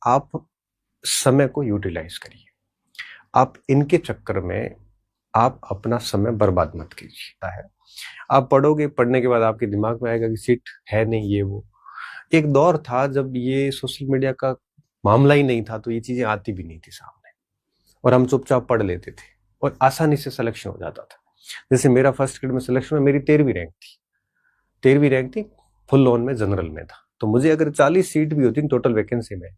आप समय को यूटिलाइज करिए। आप इनके चक्कर में आप अपना समय बर्बाद मत कीजिए। है आप पढ़ोगे, पढ़ने के बाद आपके दिमाग में आएगा कि सीट है नहीं, ये वो। एक दौर था जब ये सोशल मीडिया का मामला ही नहीं था, तो ये चीजें आती भी नहीं थी सामने, और हम चुपचाप पढ़ लेते थे और आसानी से सिलेक्शन हो जाता था। जैसे मेरा फर्स्ट ग्रेड में सिलेक्शन में मेरी 13वीं रैंक थी, 13वीं रैंक थी, फुल ऑन में जनरल में था। तो मुझे अगर 40 सीट भी होती टोटल वैकेंसी में,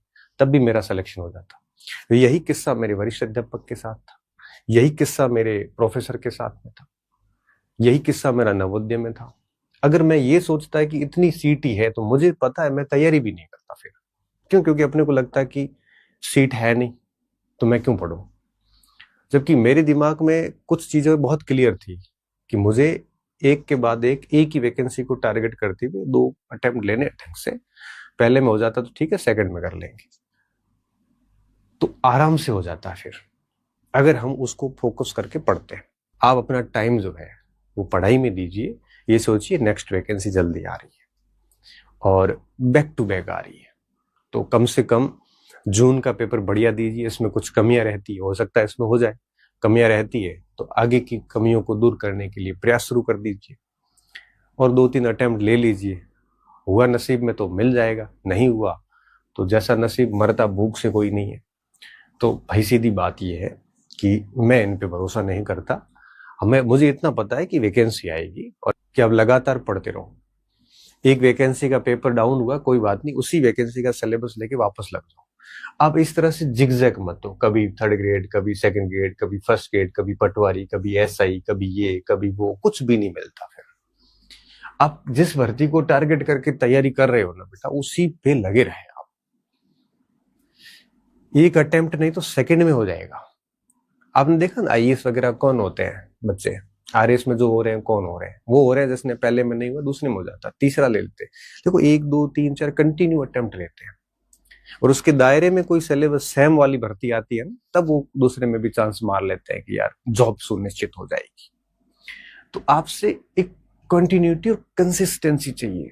तब भी मेरा सिलेक्शन हो जाता। तो यही किस्सा मेरे वरिष्ठ अध्यापक के साथ था, यही किस्सा मेरे प्रोफेसर के साथ में था, यही किस्सा मेरा नवोदय में था। अगर मैं ये सोचता है कि इतनी सीट ही है, तो मुझे पता है मैं तैयारी भी नहीं करता फिर। क्यों? क्योंकि अपने को लगता है कि सीट है नहीं तो मैं क्यों पढूं। जबकि मेरे दिमाग में कुछ चीजें बहुत क्लियर थी कि मुझे एक के बाद एक ही वैकेंसी को टारगेट करते हुए 2 अटेम्प्ट लेने ढंग से। पहले में हो जाता तो ठीक है, सेकंड में कर लेंगे, तो आराम से हो जाता है फिर, अगर हम उसको फोकस करके पढ़ते हैं। आप अपना टाइम जो है वो पढ़ाई में दीजिए। ये सोचिए नेक्स्ट वैकेंसी जल्दी आ रही है और बैक टू बैक आ रही है, तो कम से कम जून का पेपर बढ़िया दीजिए। इसमें कुछ कमियां रहती है, हो सकता है इसमें हो जाए, कमियां रहती है तो आगे की कमियों को दूर करने के लिए प्रयास शुरू कर दीजिए और 2-3 अटेम्प्ट ले लीजिए। हुआ नसीब में तो मिल जाएगा, नहीं हुआ तो जैसा नसीब, मरता भूख से कोई नहीं है। तो भाई सीधी बात यह है कि मैं इन पे भरोसा नहीं करता। मुझे इतना पता है कि वैकेंसी आएगी और कि अब लगातार पढ़ते रहो। एक वैकेंसी का पेपर डाउन हुआ, कोई बात नहीं, उसी वैकेंसी का सिलेबस लेके वापस लग जाओ। आप इस तरह से जिगजैग मत हो, कभी थर्ड ग्रेड, कभी सेकंड ग्रेड, कभी फर्स्ट ग्रेड, कभी पटवारी, कभी एसआई, कभी ये कभी वो, कुछ भी नहीं मिलता। फिर आप जिस भर्ती को टारगेट करके तैयारी कर रहे हो ना बेटा, उसी पे लगे रहे आप। एक अटेम्प्ट नहीं तो सेकंड में हो जाएगा। आपने देखा ना आईएएस वगैरह कौन होते हैं बच्चे, आरएस में जो हो रहे हैं कौन हो रहे हैं, वो हो रहे हैं जिसने पहले में नहीं हुआ दूसरे में हो जाता, तीसरा ले लेते। देखो 1 2 3 4 कंटिन्यू अटेम्प्ट लेते हैं, और उसके दायरे में कोई सिलेबस सेम वाली भर्ती आती है ना, तब वो दूसरे में भी चांस मार लेते हैं कि यार जॉब सुनिश्चित हो जाएगी। तो आपसे एक कंटिन्यूटी और कंसिस्टेंसी चाहिए,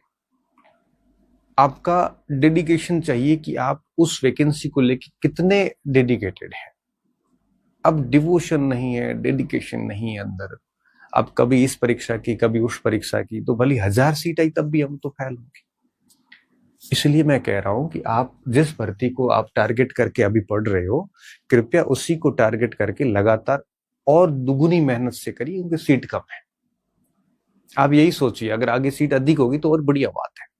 आपका डेडिकेशन चाहिए कि आप उस वैकेंसी को लेकर कितने डेडिकेटेड है। अब डिवोशन नहीं है, डेडिकेशन नहीं है अंदर, अब कभी इस परीक्षा की कभी उस परीक्षा की, तो भली 1000 सीट आई तब भी हम तो फेल होंगे। इसलिए मैं कह रहा हूं कि आप जिस भर्ती को आप टारगेट करके अभी पढ़ रहे हो, कृपया उसी को टारगेट करके लगातार और दुगुनी मेहनत से करिए, क्योंकि सीट कम है। आप यही सोचिए, अगर आगे सीट अधिक होगी तो और बढ़िया बात है।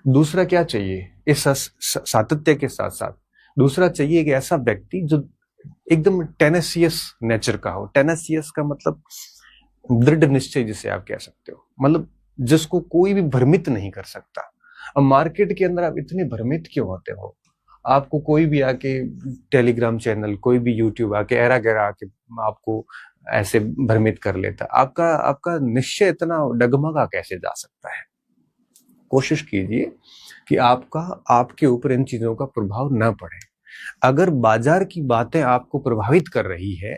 दूसरा क्या चाहिए, इस सातत्य के साथ साथ दूसरा चाहिए एक ऐसा व्यक्ति जो एकदम टेनेसियस नेचर का हो। टेनेसियस का मतलब दृढ़ निश्चय जिसे आप कह सकते हो, मतलब जिसको कोई भी भ्रमित नहीं कर सकता। अब मार्केट के अंदर आप इतने भ्रमित क्यों होते हो? आपको कोई भी आके टेलीग्राम चैनल, कोई भी यूट्यूब आके एरा गैरा आके आपको ऐसे भ्रमित कर लेता, आपका निश्चय इतना डगमगा कैसे जा सकता है? कोशिश कीजिए कि आपके ऊपर इन चीजों का प्रभाव न पड़े। अगर बाजार की बातें आपको प्रभावित कर रही है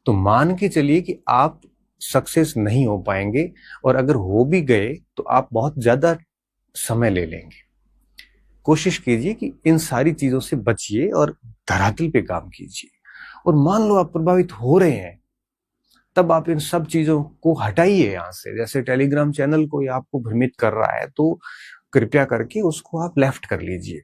तो मान के चलिए कि आप सक्सेस नहीं हो पाएंगे, और अगर हो भी गए तो आप बहुत ज्यादा समय ले लेंगे। कोशिश कीजिए कि इन सारी चीजों से बचिए और धरातल पे काम कीजिए। और मान लो आप प्रभावित हो रहे हैं, तब आप इन सब चीजों को हटाइए यहां से। जैसे टेलीग्राम चैनल कोई आपको भ्रमित कर रहा है तो कृपया करके उसको आप लेफ्ट कर लीजिए।